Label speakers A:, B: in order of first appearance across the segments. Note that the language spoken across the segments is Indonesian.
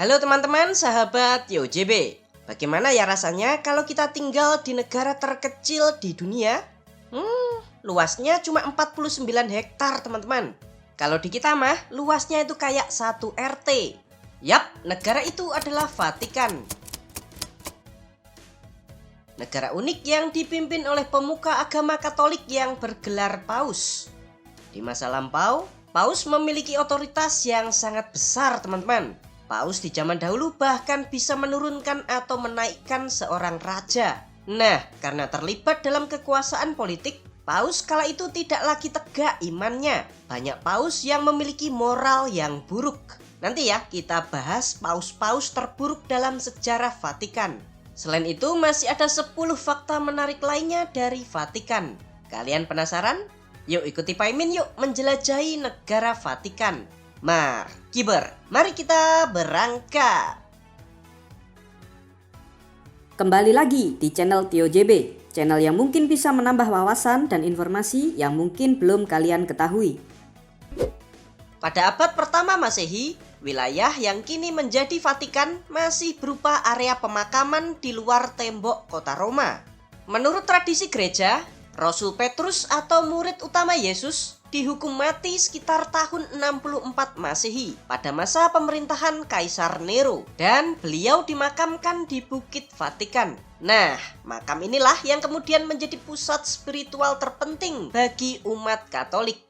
A: Halo teman-teman, sahabat YoJB. Bagaimana ya rasanya kalau kita tinggal di negara terkecil di dunia? Luasnya cuma 49 hektar teman-teman. Kalau di kita mah, luasnya itu kayak 1 RT. Yap, negara itu adalah Vatikan. Negara unik yang dipimpin oleh pemuka agama Katolik yang bergelar Paus. Di masa lampau, Paus memiliki otoritas yang sangat besar teman-teman. Paus di zaman dahulu bahkan bisa menurunkan atau menaikkan seorang raja. Nah, karena terlibat dalam kekuasaan politik, Paus kala itu tidak lagi tegak imannya. Banyak paus yang memiliki moral yang buruk. Nanti ya kita bahas paus-paus terburuk dalam sejarah Vatikan. Selain itu masih ada 10 fakta menarik lainnya dari Vatikan. Kalian penasaran? Yuk ikuti Paimin yuk menjelajahi negara Vatikan. Mari kita berangkat.
B: Kembali lagi di channel TioJB, channel yang mungkin bisa menambah wawasan dan informasi yang mungkin belum kalian ketahui.
A: Pada abad pertama Masehi, wilayah yang kini menjadi Vatikan masih berupa area pemakaman di luar tembok kota Roma. Menurut tradisi gereja, Rasul Petrus atau murid utama Yesus dihukum mati sekitar tahun 64 Masehi pada masa pemerintahan Kaisar Nero dan beliau dimakamkan di Bukit Vatikan. Nah, makam inilah yang kemudian menjadi pusat spiritual terpenting bagi umat Katolik.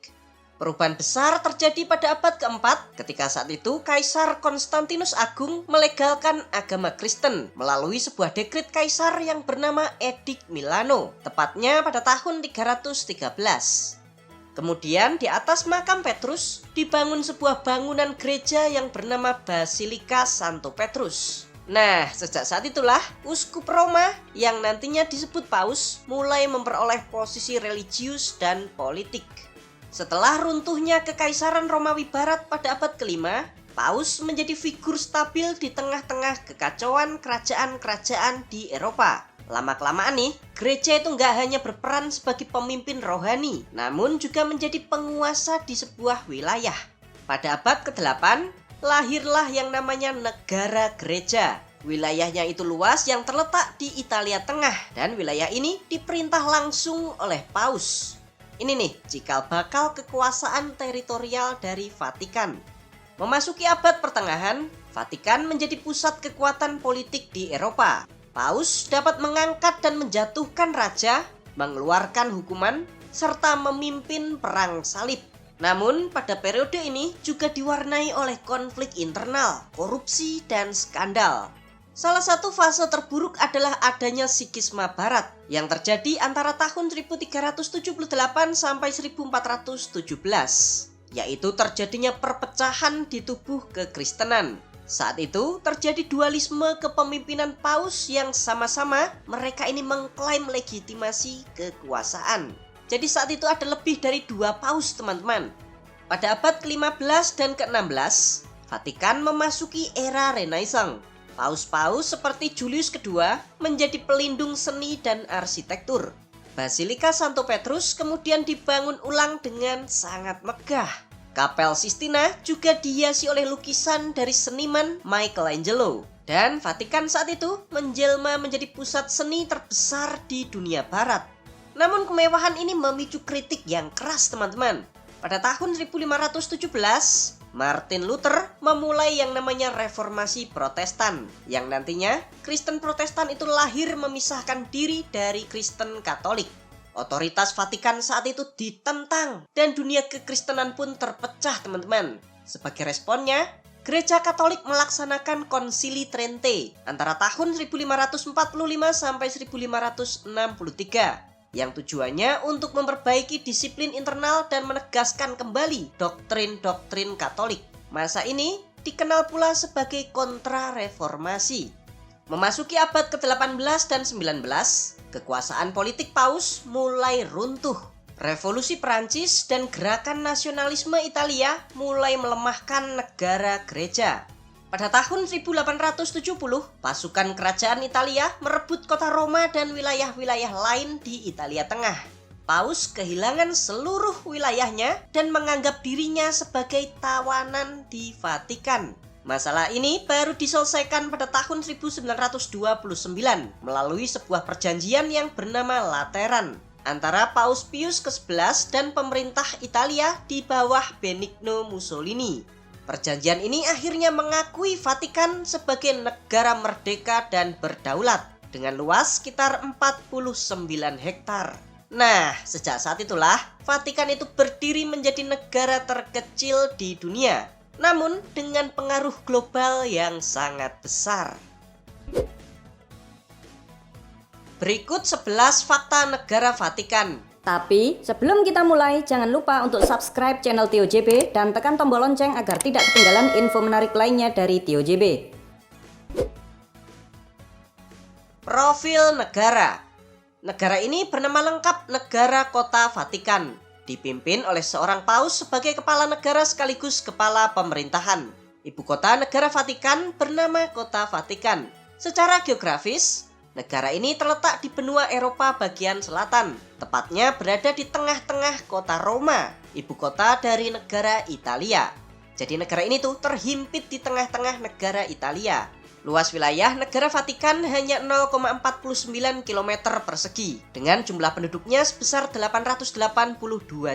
A: Perubahan besar terjadi pada abad keempat ketika saat itu Kaisar Konstantinus Agung melegalkan agama Kristen melalui sebuah dekret kaisar yang bernama Edict Milano, tepatnya pada tahun 313. Kemudian di atas makam Petrus dibangun sebuah bangunan gereja yang bernama Basilika Santo Petrus. Nah, sejak saat itulah Uskup Roma yang nantinya disebut Paus mulai memperoleh posisi religius dan politik. Setelah runtuhnya Kekaisaran Romawi Barat pada abad kelima, Paus menjadi figur stabil di tengah-tengah kekacauan kerajaan-kerajaan di Eropa. Lama-kelamaan nih, gereja itu nggak hanya berperan sebagai pemimpin rohani, namun juga menjadi penguasa di sebuah wilayah. Pada abad ke-8, lahirlah yang namanya negara gereja. Wilayahnya itu luas yang terletak di Italia Tengah, dan wilayah ini diperintah langsung oleh Paus. Ini nih, cikal bakal kekuasaan teritorial dari Vatikan. Memasuki abad pertengahan, Vatikan menjadi pusat kekuatan politik di Eropa. Paus dapat mengangkat dan menjatuhkan raja, mengeluarkan hukuman, serta memimpin perang salib. Namun pada periode ini juga diwarnai oleh konflik internal, korupsi, dan skandal. Salah satu fase terburuk adalah adanya Sikisma Barat yang terjadi antara tahun 1378 sampai 1417, yaitu terjadinya perpecahan di tubuh kekristenan. Saat itu terjadi dualisme kepemimpinan Paus yang sama-sama mereka ini mengklaim legitimasi kekuasaan. Jadi saat itu ada lebih dari 2 Paus teman-teman. Pada abad ke-15 dan ke-16, Vatikan memasuki era Renaissance. Paus-paus seperti Julius II menjadi pelindung seni dan arsitektur. Basilika Santo Petrus kemudian dibangun ulang dengan sangat megah. Kapel Sistina juga dihiasi oleh lukisan dari seniman Michelangelo. Dan Vatikan saat itu menjelma menjadi pusat seni terbesar di dunia barat. Namun kemewahan ini memicu kritik yang keras teman-teman. Pada tahun 1517, Martin Luther memulai yang namanya Reformasi Protestan. Yang nantinya Kristen Protestan itu lahir memisahkan diri dari Kristen Katolik. Otoritas Vatikan saat itu ditentang dan dunia kekristenan pun terpecah teman-teman. Sebagai responnya, Gereja Katolik melaksanakan Konsili Trente antara tahun 1545 sampai 1563 yang tujuannya untuk memperbaiki disiplin internal dan menegaskan kembali doktrin-doktrin Katolik. Masa ini dikenal pula sebagai Kontra-Reformasi. Memasuki abad ke-18 dan 19, kekuasaan politik Paus mulai runtuh. Revolusi Perancis dan gerakan nasionalisme Italia mulai melemahkan negara gereja. Pada tahun 1870, pasukan kerajaan Italia merebut kota Roma dan wilayah-wilayah lain di Italia Tengah. Paus kehilangan seluruh wilayahnya dan menganggap dirinya sebagai tawanan di Vatikan. Masalah ini baru diselesaikan pada tahun 1929 melalui sebuah perjanjian yang bernama Lateran antara Paus Pius ke-11 dan pemerintah Italia di bawah Benigno Mussolini. Perjanjian ini akhirnya mengakui Vatikan sebagai negara merdeka dan berdaulat dengan luas sekitar 49 hektar. Nah, sejak saat itulah Vatikan itu berdiri menjadi negara terkecil di dunia, namun dengan pengaruh global yang sangat besar. Berikut 11 fakta negara Vatikan.
B: Tapi sebelum kita mulai, jangan lupa untuk subscribe channel Tio JB dan tekan tombol lonceng agar tidak ketinggalan info menarik lainnya dari Tio JB.
A: Profil negara. Negara ini bernama lengkap Negara Kota Vatikan, dipimpin oleh seorang paus sebagai kepala negara sekaligus kepala pemerintahan. Ibu kota negara Vatikan bernama Kota Vatikan. Secara geografis, negara ini terletak di benua Eropa bagian selatan, tepatnya berada di tengah-tengah kota Roma, ibu kota dari negara Italia. Jadi negara ini tuh terhimpit di tengah-tengah negara Italia. Luas wilayah negara Vatikan hanya 0,49 km persegi dengan jumlah penduduknya sebesar 882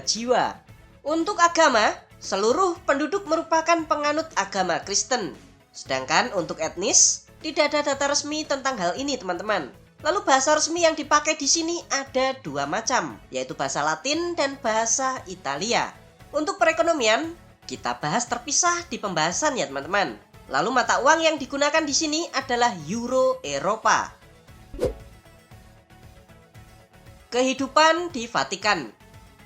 A: jiwa. Untuk agama, seluruh penduduk merupakan penganut agama Kristen. Sedangkan untuk etnis, tidak ada data resmi tentang hal ini, teman-teman. Lalu bahasa resmi yang dipakai di sini ada dua macam, yaitu bahasa Latin dan bahasa Italia. Untuk perekonomian, kita bahas terpisah di pembahasan ya, teman-teman. Lalu mata uang yang digunakan di sini adalah Euro Eropa. Kehidupan di Vatikan.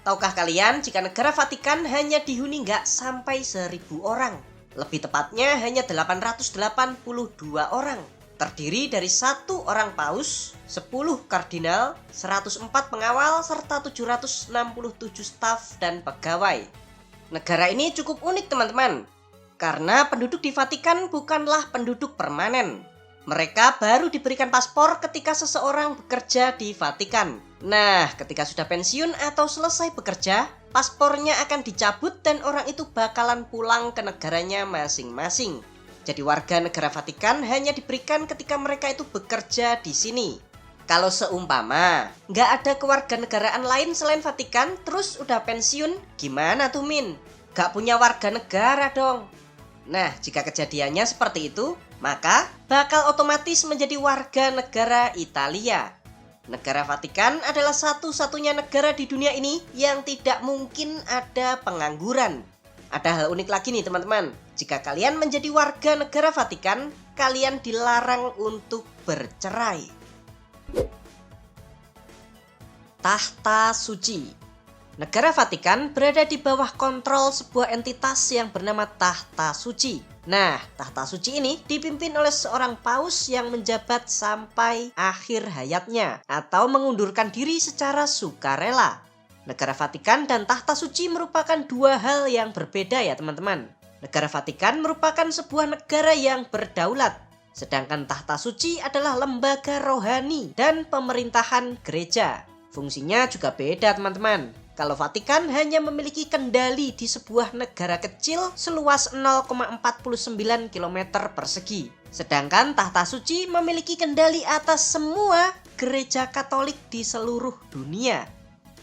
A: Tahukah kalian jika negara Vatikan hanya dihuni nggak sampai 1.000 orang? Lebih tepatnya hanya 882 orang. Terdiri dari 1 orang paus, 10 kardinal, 104 pengawal, serta 767 staf dan pegawai. Negara ini cukup unik, teman-teman. Karena penduduk di Vatikan bukanlah penduduk permanen. Mereka baru diberikan paspor ketika seseorang bekerja di Vatikan. Nah, ketika sudah pensiun atau selesai bekerja, paspornya akan dicabut dan orang itu bakalan pulang ke negaranya masing-masing. Jadi warga negara Vatikan hanya diberikan ketika mereka itu bekerja di sini. Kalau seumpama nggak ada kewarganegaraan lain selain Vatikan, terus udah pensiun, gimana tuh Min? Nggak punya warga negara dong. Nah, jika kejadiannya seperti itu, maka bakal otomatis menjadi warga negara Italia. Negara Vatikan adalah satu-satunya negara di dunia ini yang tidak mungkin ada pengangguran. Ada hal unik lagi nih, teman-teman. Jika kalian menjadi warga negara Vatikan, kalian dilarang untuk bercerai. Tahta Suci. Negara Vatikan berada di bawah kontrol sebuah entitas yang bernama Tahta Suci. Nah, Tahta Suci ini dipimpin oleh seorang paus yang menjabat sampai akhir hayatnya atau mengundurkan diri secara sukarela. Negara Vatikan dan Tahta Suci merupakan dua hal yang berbeda ya, teman-teman. Negara Vatikan merupakan sebuah negara yang berdaulat, sedangkan Tahta Suci adalah lembaga rohani dan pemerintahan gereja. Fungsinya juga beda, teman-teman. Kalau Vatikan hanya memiliki kendali di sebuah negara kecil seluas 0,49 km persegi. Sedangkan Tahta Suci memiliki kendali atas semua gereja Katolik di seluruh dunia.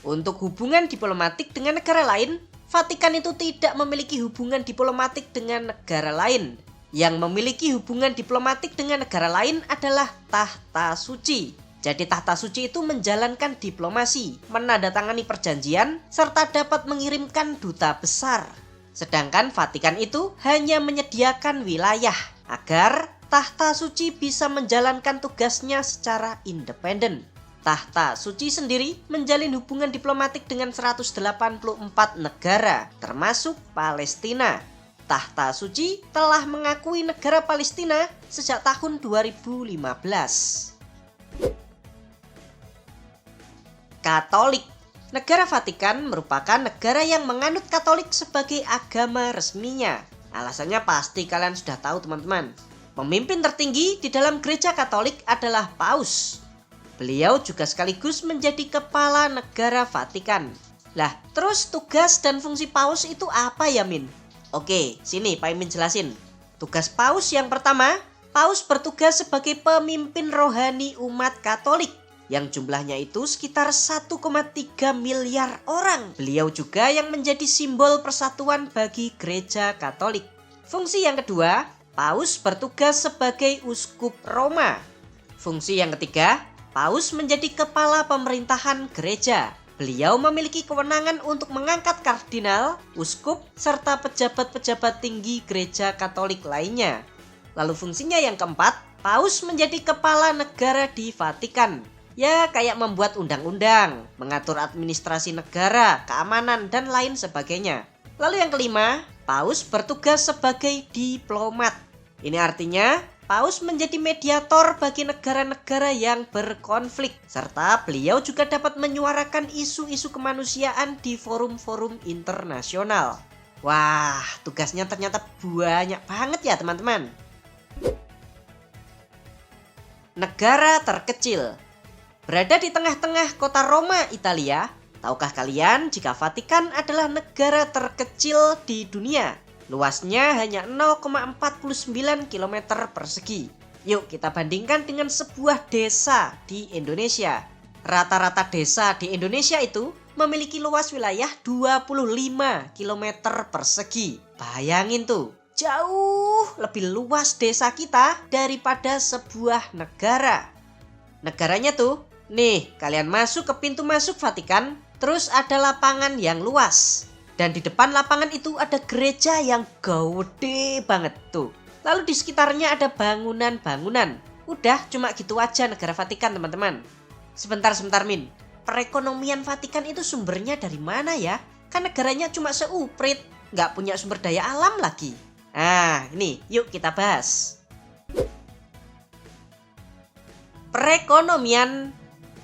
A: Untuk hubungan diplomatik dengan negara lain, Vatikan itu tidak memiliki hubungan diplomatik dengan negara lain. Yang memiliki hubungan diplomatik dengan negara lain adalah Tahta Suci. Jadi Tahta Suci itu menjalankan diplomasi, menandatangani perjanjian, serta dapat mengirimkan duta besar. Sedangkan Vatikan itu hanya menyediakan wilayah agar Tahta Suci bisa menjalankan tugasnya secara independen. Tahta Suci sendiri menjalin hubungan diplomatik dengan 184 negara, termasuk Palestina. Tahta Suci telah mengakui negara Palestina sejak tahun 2015. Katolik. Negara Vatikan merupakan negara yang menganut Katolik sebagai agama resminya. Alasannya pasti kalian sudah tahu, teman-teman. Pemimpin tertinggi di dalam gereja Katolik adalah Paus. Beliau juga sekaligus menjadi kepala negara Vatikan. Lah, terus tugas dan fungsi Paus itu apa ya, Min? Oke, sini Pak Imin jelasin. Tugas Paus yang pertama, Paus bertugas sebagai pemimpin rohani umat Katolik yang jumlahnya itu sekitar 1,3 miliar orang. Beliau juga yang menjadi simbol persatuan bagi gereja Katolik. Fungsi yang kedua, Paus bertugas sebagai uskup Roma. Fungsi yang ketiga, Paus menjadi kepala pemerintahan gereja. Beliau memiliki kewenangan untuk mengangkat kardinal, uskup, serta pejabat-pejabat tinggi gereja Katolik lainnya. Lalu fungsinya yang keempat, Paus menjadi kepala negara di Vatikan. Ya, kayak membuat undang-undang, mengatur administrasi negara, keamanan, dan lain sebagainya. Lalu yang kelima, Paus bertugas sebagai diplomat. Ini artinya, Paus menjadi mediator bagi negara-negara yang berkonflik, serta beliau juga dapat menyuarakan isu-isu kemanusiaan di forum-forum internasional. Wah, tugasnya ternyata banyak banget ya teman-teman. Negara terkecil. Berada di tengah-tengah kota Roma, Italia, tahukah kalian jika Vatikan adalah negara terkecil di dunia? Luasnya hanya 0,49 km persegi. Yuk kita bandingkan dengan sebuah desa di Indonesia. Rata-rata desa di Indonesia itu memiliki luas wilayah 25 km persegi. Bayangin tuh, jauh lebih luas desa kita daripada sebuah negara. Negaranya tuh, nih kalian masuk ke pintu masuk Vatikan, terus ada lapangan yang luas. Dan di depan lapangan itu ada gereja yang gede banget tuh. Lalu di sekitarnya ada bangunan-bangunan. Udah cuma gitu aja negara Vatikan teman-teman. Sebentar Min. Perekonomian Vatikan itu sumbernya dari mana ya? Kan negaranya cuma seuprit. Nggak punya sumber daya alam lagi. Nah ini yuk kita bahas. Perekonomian.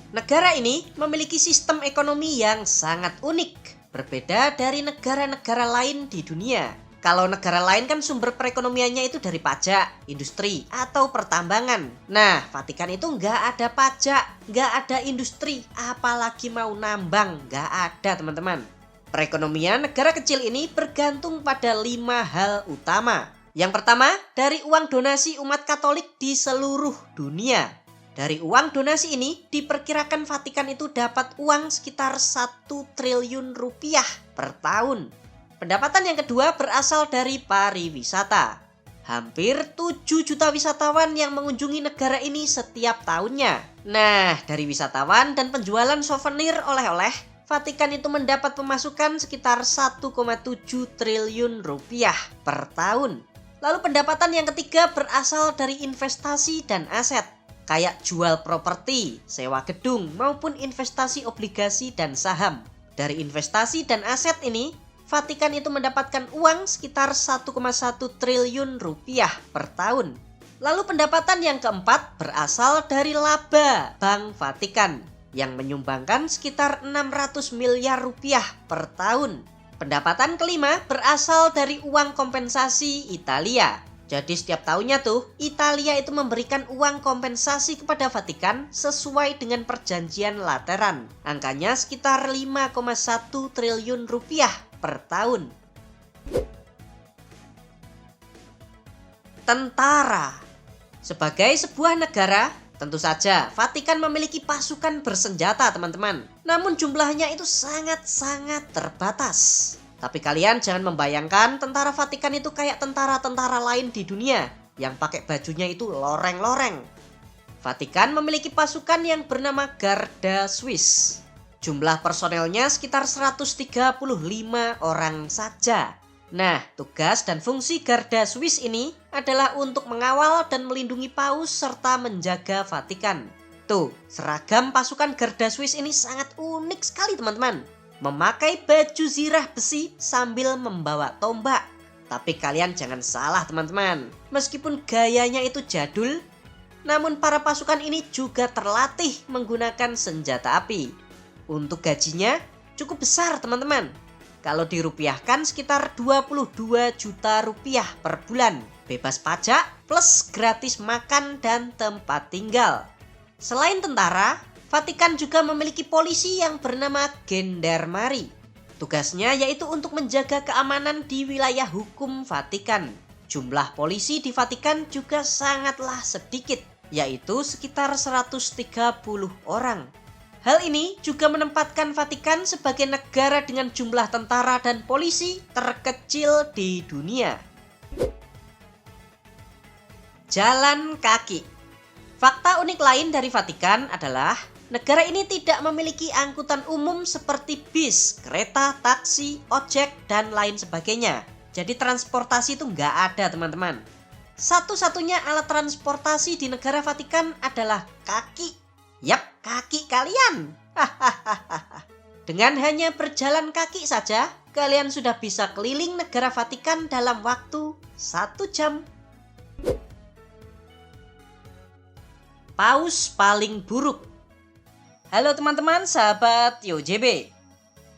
A: Negara ini memiliki sistem ekonomi yang sangat unik. Berbeda dari negara-negara lain di dunia. Kalau negara lain kan sumber perekonomiannya itu dari pajak, industri, atau pertambangan. Nah, Vatikan itu nggak ada pajak, nggak ada industri, apalagi mau nambang, nggak ada teman-teman. Perekonomian negara kecil ini bergantung pada 5 hal utama. Yang pertama, dari uang donasi umat Katolik di seluruh dunia. Dari uang donasi ini, diperkirakan Vatikan itu dapat uang sekitar 1 triliun rupiah per tahun. Pendapatan yang kedua berasal dari pariwisata. Hampir 7 juta wisatawan yang mengunjungi negara ini setiap tahunnya. Nah, dari wisatawan dan penjualan souvenir oleh-oleh, Vatikan itu mendapat pemasukan sekitar 1,7 triliun rupiah per tahun. Lalu pendapatan yang ketiga berasal dari investasi dan aset. Kayak jual properti, sewa gedung, maupun investasi obligasi dan saham. Dari investasi dan aset ini, Vatikan itu mendapatkan uang sekitar 1,1 triliun rupiah per tahun. Lalu pendapatan yang keempat berasal dari laba Bank Vatikan yang menyumbangkan sekitar 600 miliar rupiah per tahun. Pendapatan kelima berasal dari uang kompensasi Italia. Jadi setiap tahunnya tuh, Italia itu memberikan uang kompensasi kepada Vatikan sesuai dengan perjanjian Lateran. Angkanya sekitar 5,1 triliun rupiah per tahun. Tentara. Sebagai sebuah negara, tentu saja Vatikan memiliki pasukan bersenjata teman-teman. Namun jumlahnya itu sangat-sangat terbatas. Tapi kalian jangan membayangkan tentara Vatikan itu kayak tentara-tentara lain di dunia yang pakai bajunya itu loreng-loreng. Vatikan memiliki pasukan yang bernama Garda Swiss. Jumlah personelnya sekitar 135 orang saja. Nah, tugas dan fungsi Garda Swiss ini adalah untuk mengawal dan melindungi Paus serta menjaga Vatikan. Tuh, seragam pasukan Garda Swiss ini sangat unik sekali teman-teman. Memakai baju zirah besi sambil membawa tombak. Tapi kalian jangan salah teman-teman. Meskipun gayanya itu jadul, namun para pasukan ini juga terlatih menggunakan senjata api. Untuk gajinya cukup besar teman-teman. Kalau dirupiahkan sekitar 22 juta rupiah per bulan. Bebas pajak plus gratis makan dan tempat tinggal. Selain tentara, Vatikan juga memiliki polisi yang bernama Gendarmeri. Tugasnya yaitu untuk menjaga keamanan di wilayah hukum Vatikan. Jumlah polisi di Vatikan juga sangatlah sedikit, yaitu sekitar 130 orang. Hal ini juga menempatkan Vatikan sebagai negara dengan jumlah tentara dan polisi terkecil di dunia. Jalan kaki. Fakta unik lain dari Vatikan adalah negara ini tidak memiliki angkutan umum seperti bis, kereta, taksi, ojek, dan lain sebagainya. Jadi transportasi itu nggak ada, teman-teman. Satu-satunya alat transportasi di negara Vatikan adalah kaki. Yap, kaki kalian. Dengan hanya berjalan kaki saja, kalian sudah bisa keliling negara Vatikan dalam waktu 1 jam. Paus paling buruk. Halo teman-teman, sahabat TioJB.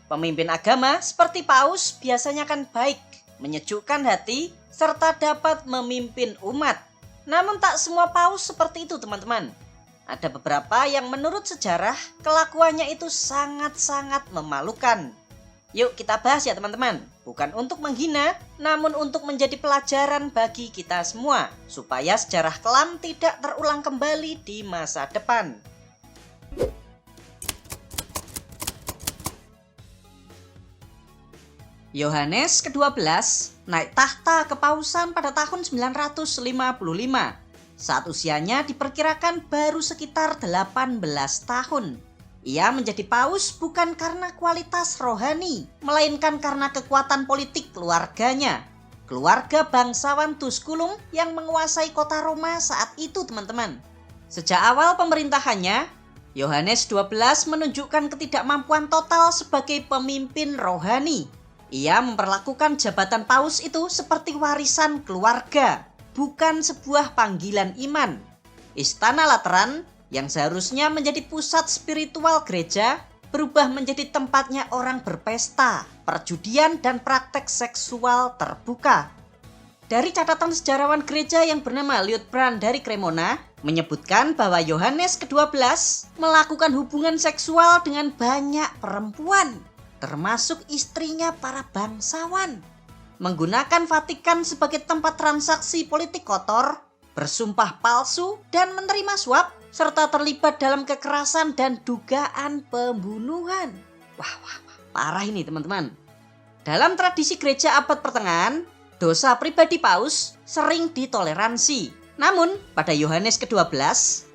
A: Pemimpin agama seperti paus biasanya kan baik, menyejukkan hati, serta dapat memimpin umat. Namun tak semua paus seperti itu, teman-teman. Ada beberapa yang menurut sejarah kelakuannya itu sangat-sangat memalukan. Yuk kita bahas ya teman-teman. Bukan untuk menghina, namun untuk menjadi pelajaran bagi kita semua, supaya sejarah kelam tidak terulang kembali di masa depan. Yohanes ke-12 naik tahta kepausan pada tahun 955 saat usianya diperkirakan baru sekitar 18 tahun. Ia menjadi paus bukan karena kualitas rohani, melainkan karena kekuatan politik keluarganya. Keluarga bangsawan Tusculum yang menguasai kota Roma saat itu, teman-teman. Sejak awal pemerintahannya, Yohanes 12 menunjukkan ketidakmampuan total sebagai pemimpin rohani. Ia memperlakukan jabatan paus itu seperti warisan keluarga, bukan sebuah panggilan iman. Istana Lateran yang seharusnya menjadi pusat spiritual gereja berubah menjadi tempatnya orang berpesta, perjudian, dan praktek seksual terbuka. Dari catatan sejarawan gereja yang bernama Liutprand dari Cremona, menyebutkan bahwa Yohanes ke-12 melakukan hubungan seksual dengan banyak perempuan, termasuk istrinya para bangsawan, menggunakan Vatikan sebagai tempat transaksi politik kotor, bersumpah palsu, dan menerima suap, serta terlibat dalam kekerasan dan dugaan pembunuhan. Wah, parah ini teman-teman. Dalam tradisi gereja abad pertengahan, dosa pribadi paus sering ditoleransi. Namun, pada Yohanes ke-12,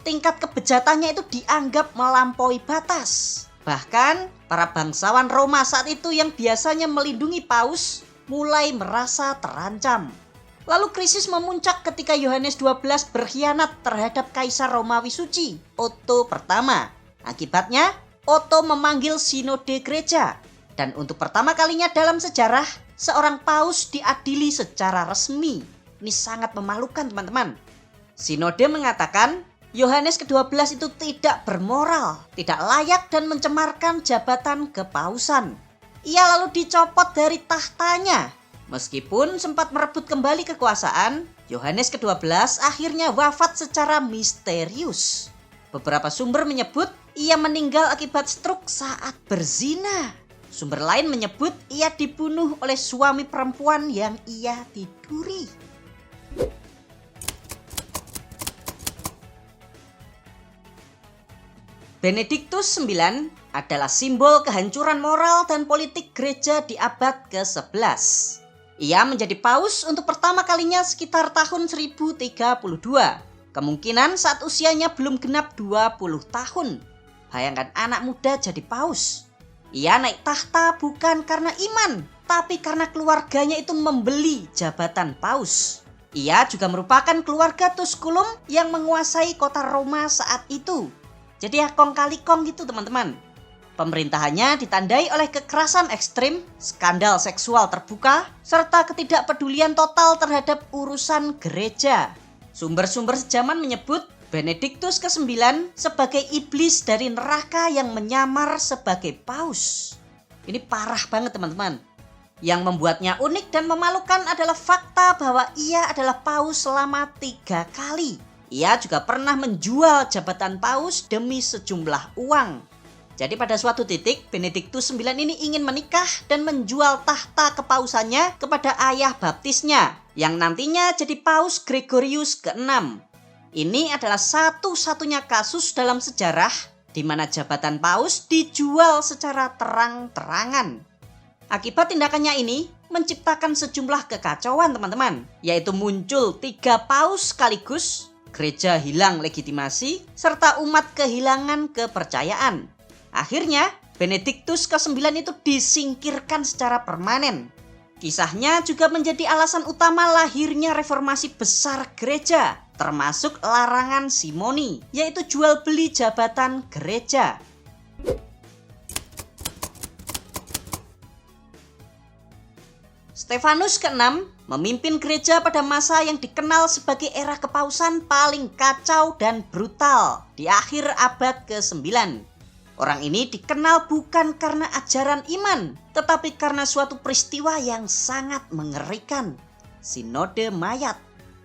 A: tingkat kebejatannya itu dianggap melampaui batas. Bahkan, para bangsawan Roma saat itu yang biasanya melindungi paus mulai merasa terancam. Lalu krisis memuncak ketika Yohanes 12 berkhianat terhadap Kaisar Romawi Suci, Otto pertama. Akibatnya, Otto memanggil sinode gereja. Dan untuk pertama kalinya dalam sejarah, seorang paus diadili secara resmi. Ini sangat memalukan, teman-teman. Sinode mengatakan Yohanes ke-12 itu tidak bermoral, tidak layak dan mencemarkan jabatan kepausan. Ia lalu dicopot dari tahtanya. Meskipun sempat merebut kembali kekuasaan, Yohanes ke-12 akhirnya wafat secara misterius. Beberapa sumber menyebut ia meninggal akibat stroke saat berzina. Sumber lain menyebut ia dibunuh oleh suami perempuan yang ia tiduri. Benediktus IX adalah simbol kehancuran moral dan politik gereja di abad ke-11. Ia menjadi paus untuk pertama kalinya sekitar tahun 1032. Kemungkinan saat usianya belum genap 20 tahun. Bayangkan anak muda jadi paus. Ia naik tahta bukan karena iman, tapi karena keluarganya itu membeli jabatan paus. Ia juga merupakan keluarga Tusculum yang menguasai kota Roma saat itu. Jadi ya kong kali kong gitu teman-teman. Pemerintahannya ditandai oleh kekerasan ekstrim, skandal seksual terbuka, serta ketidakpedulian total terhadap urusan gereja. Sumber-sumber sejaman menyebut Benediktus ke-9 sebagai iblis dari neraka yang menyamar sebagai paus. Ini parah banget teman-teman. Yang membuatnya unik dan memalukan adalah fakta bahwa ia adalah paus selama 3 kali. Ia juga pernah menjual jabatan paus demi sejumlah uang. Jadi pada suatu titik, Benediktus IX ini ingin menikah dan menjual tahta kepausannya kepada ayah baptisnya, yang nantinya jadi Paus Gregorius ke-6. Ini adalah satu-satunya kasus dalam sejarah di mana jabatan paus dijual secara terang-terangan. Akibat tindakannya ini menciptakan sejumlah kekacauan teman-teman, yaitu muncul 3 paus sekaligus, gereja hilang legitimasi, serta umat kehilangan kepercayaan. Akhirnya, Benediktus ke-9 itu disingkirkan secara permanen. Kisahnya juga menjadi alasan utama lahirnya reformasi besar gereja, termasuk larangan simoni, yaitu jual beli jabatan gereja. Stefanus ke-6 memimpin gereja pada masa yang dikenal sebagai era kepausan paling kacau dan brutal di akhir abad ke-9. Orang ini dikenal bukan karena ajaran iman, tetapi karena suatu peristiwa yang sangat mengerikan, Sinode Mayat.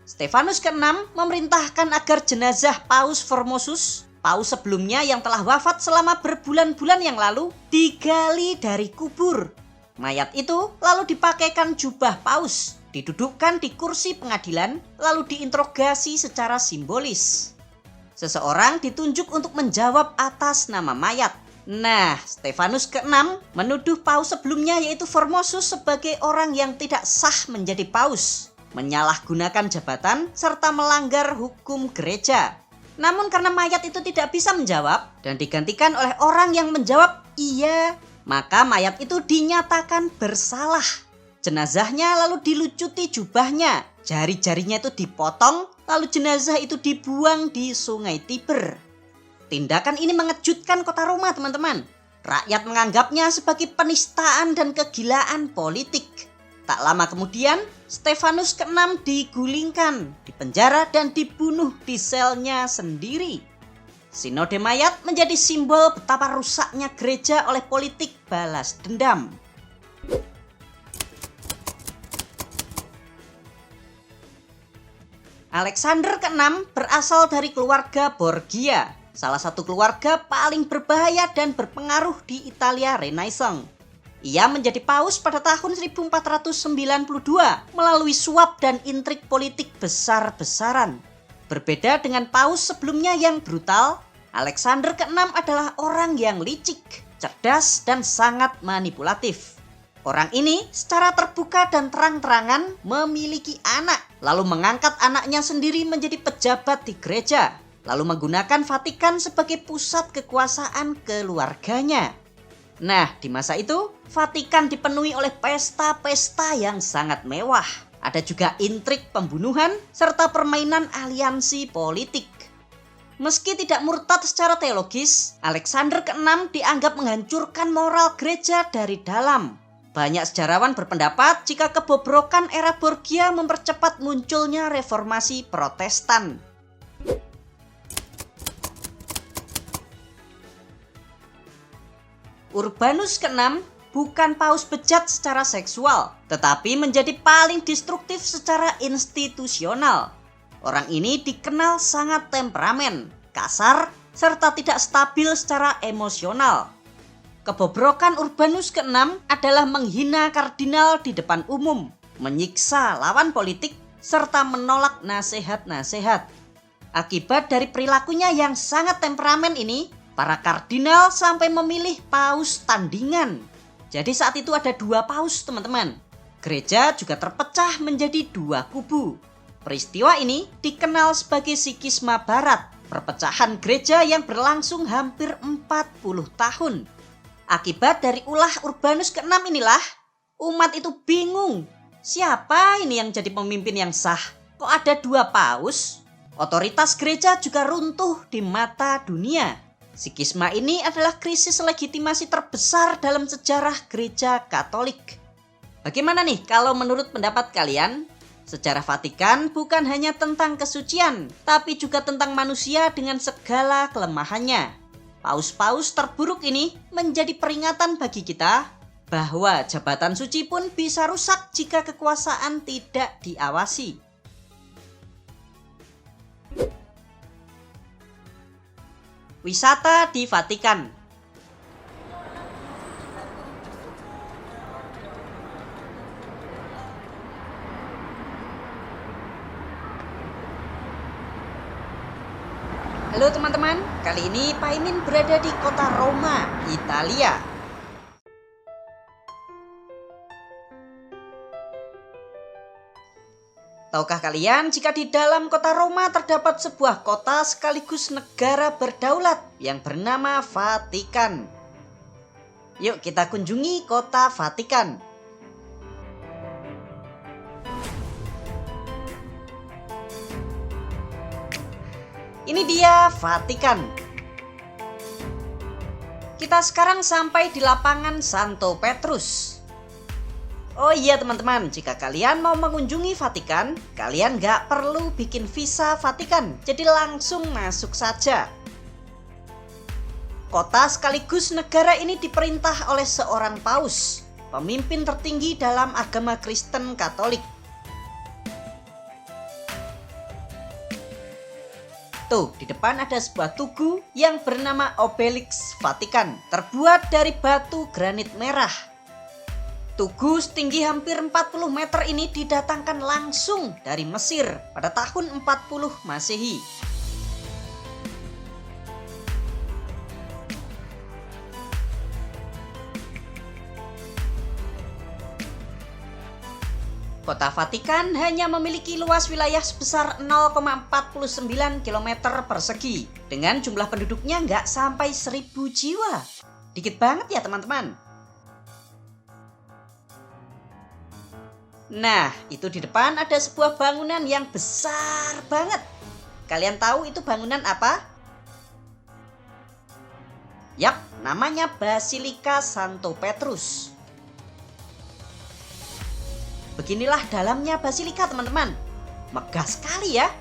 A: Stefanus ke-6 memerintahkan agar jenazah Paus Formosus, paus sebelumnya yang telah wafat selama berbulan-bulan yang lalu, digali dari kubur. Mayat itu lalu dipakaikan jubah paus, didudukkan di kursi pengadilan, lalu diinterogasi secara simbolis. Seseorang ditunjuk untuk menjawab atas nama mayat. Nah, Stefanus ke-6 menuduh paus sebelumnya yaitu Formosus sebagai orang yang tidak sah menjadi paus, menyalahgunakan jabatan, serta melanggar hukum gereja. Namun karena mayat itu tidak bisa menjawab dan digantikan oleh orang yang menjawab iya, maka mayat itu dinyatakan bersalah. Jenazahnya lalu dilucuti jubahnya, jari-jarinya itu dipotong, lalu jenazah itu dibuang di Sungai Tiber. Tindakan ini mengejutkan kota Roma, teman-teman. Rakyat menganggapnya sebagai penistaan dan kegilaan politik. Tak lama kemudian, Stefanus ke-6 digulingkan, dipenjara dan dibunuh di selnya sendiri. Sinode Mayat menjadi simbol betapa rusaknya gereja oleh politik balas dendam. Alexander ke-6 berasal dari keluarga Borgia, salah satu keluarga paling berbahaya dan berpengaruh di Italia Renaissance. Ia menjadi paus pada tahun 1492 melalui suap dan intrik politik besar-besaran. Berbeda dengan paus sebelumnya yang brutal, Alexander ke-6 adalah orang yang licik, cerdas, dan sangat manipulatif. Orang ini secara terbuka dan terang-terangan memiliki anak, lalu mengangkat anaknya sendiri menjadi pejabat di gereja, lalu menggunakan Vatikan sebagai pusat kekuasaan keluarganya. Nah, di masa itu, Vatikan dipenuhi oleh pesta-pesta yang sangat mewah. Ada juga intrik pembunuhan, serta permainan aliansi politik. Meski tidak murtad secara teologis, Alexander ke-6 dianggap menghancurkan moral gereja dari dalam. Banyak sejarawan berpendapat jika kebobrokan era Borgia mempercepat munculnya reformasi Protestan. Urbanus ke-6 bukan paus bejat secara seksual, tetapi menjadi paling destruktif secara institusional. Orang ini dikenal sangat temperamen, kasar, serta tidak stabil secara emosional. Kebobrokan Urbanus ke-6 adalah menghina kardinal di depan umum, menyiksa lawan politik, serta menolak nasihat-nasihat. Akibat dari perilakunya yang sangat temperamen ini, para kardinal sampai memilih paus tandingan. Jadi saat itu ada 2 paus, teman-teman. Gereja juga terpecah menjadi 2 kubu. Peristiwa ini dikenal sebagai Sikisma Barat, perpecahan gereja yang berlangsung hampir 40 tahun. Akibat dari ulah Urbanus ke-6 inilah, umat itu bingung. Siapa ini yang jadi pemimpin yang sah? Kok ada 2 paus? Otoritas gereja juga runtuh di mata dunia. Sikisma ini adalah krisis legitimasi terbesar dalam sejarah gereja Katolik. Bagaimana nih kalau menurut pendapat kalian? Sejarah Vatikan bukan hanya tentang kesucian, tapi juga tentang manusia dengan segala kelemahannya. Paus-paus terburuk ini menjadi peringatan bagi kita bahwa jabatan suci pun bisa rusak jika kekuasaan tidak diawasi. Wisata di Vatikan. Halo teman-teman, kali ini Pak Imin berada di kota Roma, Italia. Tahukah kalian jika di dalam kota Roma terdapat sebuah kota sekaligus negara berdaulat yang bernama Vatikan? Yuk kita kunjungi kota Vatikan. Ini dia Vatikan. Kita sekarang sampai di lapangan Santo Petrus. Oh iya teman-teman, jika kalian mau mengunjungi Vatikan, kalian nggak perlu bikin visa Vatikan, jadi langsung masuk saja. Kota sekaligus negara ini diperintah oleh seorang paus, pemimpin tertinggi dalam agama Kristen Katolik. Tuh, di depan ada sebuah tugu yang bernama Obelix Vatikan, terbuat dari batu granit merah. Tugu setinggi hampir 40 meter ini didatangkan langsung dari Mesir pada tahun 40 Masehi. Kota Vatikan hanya memiliki luas wilayah sebesar 0,49 km persegi. Dengan jumlah penduduknya nggak sampai 1000 jiwa. Dikit banget ya teman-teman. Nah, itu di depan ada sebuah bangunan yang besar banget. Kalian tahu itu bangunan apa? Yap, namanya Basilika Santo Petrus. Beginilah dalamnya basilika teman-teman. Megah sekali ya.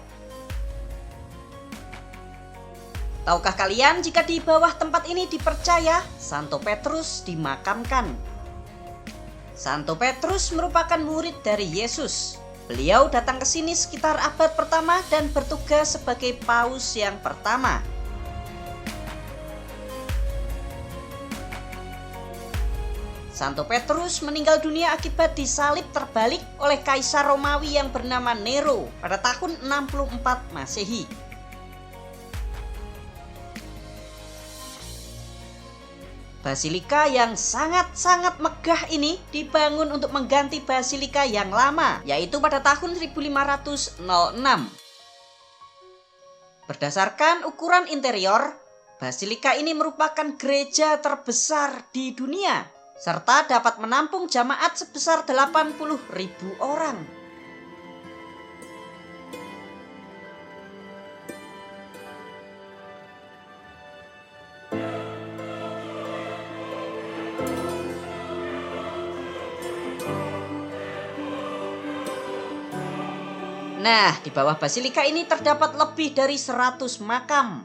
A: Tahukah kalian jika di bawah tempat ini dipercaya Santo Petrus dimakamkan? Santo Petrus merupakan murid dari Yesus. Beliau datang ke sini sekitar abad pertama dan bertugas sebagai paus yang pertama. Santo Petrus meninggal dunia akibat disalib terbalik oleh Kaisar Romawi yang bernama Nero pada tahun 64 Masehi. Basilika yang sangat-sangat megah ini dibangun untuk mengganti basilika yang lama, yaitu pada tahun 1506. Berdasarkan ukuran interior, basilika ini merupakan gereja terbesar di dunia, serta dapat menampung jamaat sebesar 80.000 orang. Nah, di bawah basilika ini terdapat lebih dari 100 makam.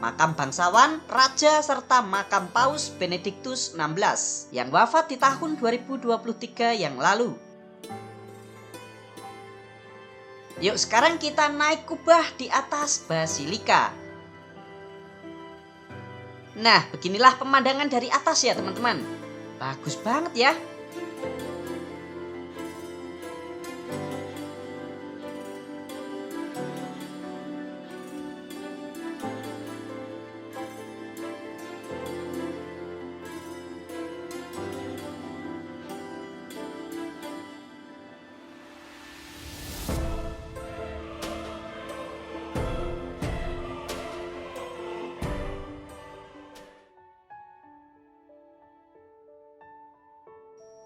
A: Makam bangsawan, raja, serta makam Paus Benediktus XVI yang wafat di tahun 2023 yang lalu. Yuk sekarang kita naik kubah di atas basilika. Nah, beginilah pemandangan dari atas ya teman-teman. Bagus banget ya.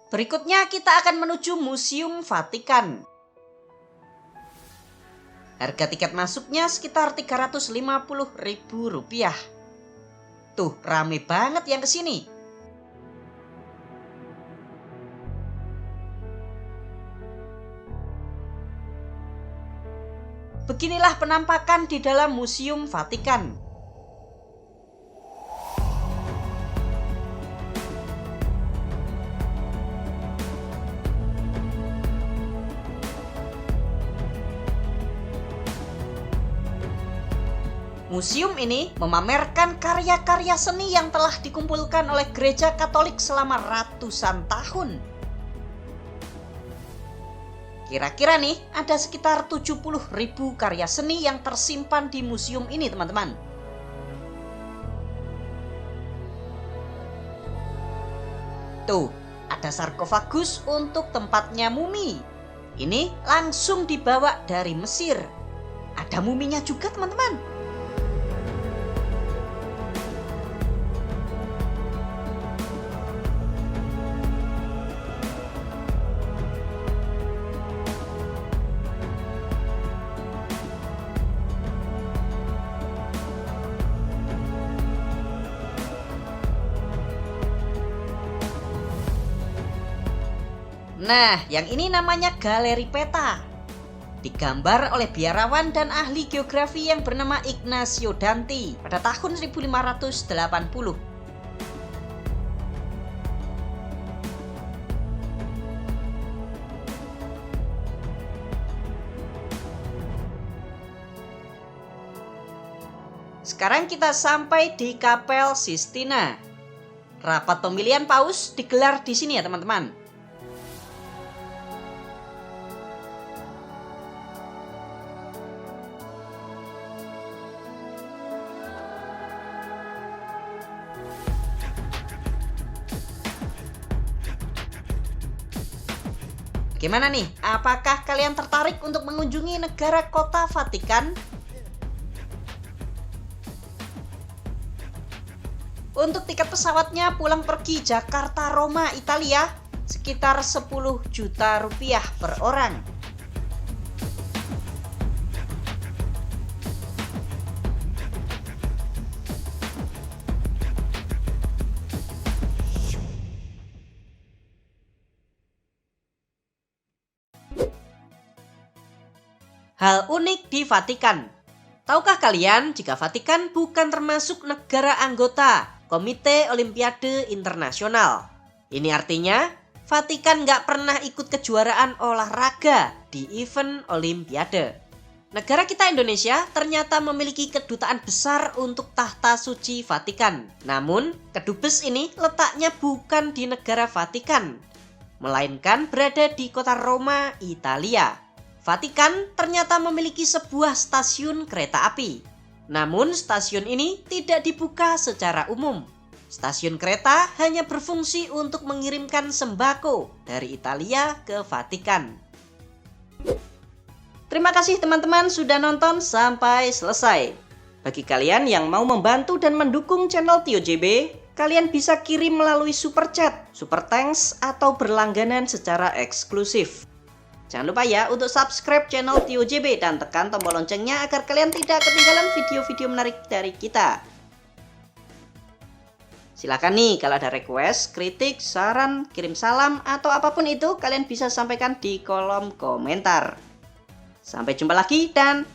A: Berikutnya kita akan menuju Museum Vatikan. Harga tiket masuknya sekitar Rp350.000. Tuh, rame banget yang kesini. Beginilah penampakan di dalam Museum Vatikan. Museum ini memamerkan karya-karya seni yang telah dikumpulkan oleh gereja Katolik selama ratusan tahun. Kira-kira nih ada sekitar 70.000 karya seni yang tersimpan di museum ini teman-teman. Tuh, ada sarkofagus untuk tempatnya mumi. Ini langsung dibawa dari Mesir. Ada muminya juga, teman-teman. Nah, yang ini namanya galeri peta. Digambar oleh biarawan dan ahli geografi yang bernama Ignacio Danti pada tahun 1580. Sekarang kita sampai di Kapel Sistina. Rapat pemilihan paus digelar di sini ya, teman-teman. Gimana nih? Apakah kalian tertarik untuk mengunjungi negara kota Vatikan? Untuk tiket pesawatnya pulang pergi Jakarta Roma Italia sekitar 10 juta rupiah per orang. Hal unik di Vatikan. Tahukah kalian jika Vatikan bukan termasuk negara anggota Komite Olimpiade Internasional? Ini artinya Vatikan nggak pernah ikut kejuaraan olahraga di event Olimpiade. Negara kita Indonesia ternyata memiliki kedutaan besar untuk tahta suci Vatikan. Namun, kedubes ini letaknya bukan di negara Vatikan, melainkan berada di kota Roma, Italia. Vatikan ternyata memiliki sebuah stasiun kereta api. Namun stasiun ini tidak dibuka secara umum. Stasiun kereta hanya berfungsi untuk mengirimkan sembako dari Italia ke Vatikan. Terima kasih teman-teman sudah nonton sampai selesai. Bagi kalian yang mau membantu dan mendukung channel Tio JB, kalian bisa kirim melalui super chat, super thanks, atau berlangganan secara eksklusif. Jangan lupa ya untuk subscribe channel Tio JB dan tekan tombol loncengnya agar kalian tidak ketinggalan video-video menarik dari kita. Silakan nih kalau ada request, kritik, saran, kirim salam, atau apapun itu kalian bisa sampaikan di kolom komentar. Sampai jumpa lagi dan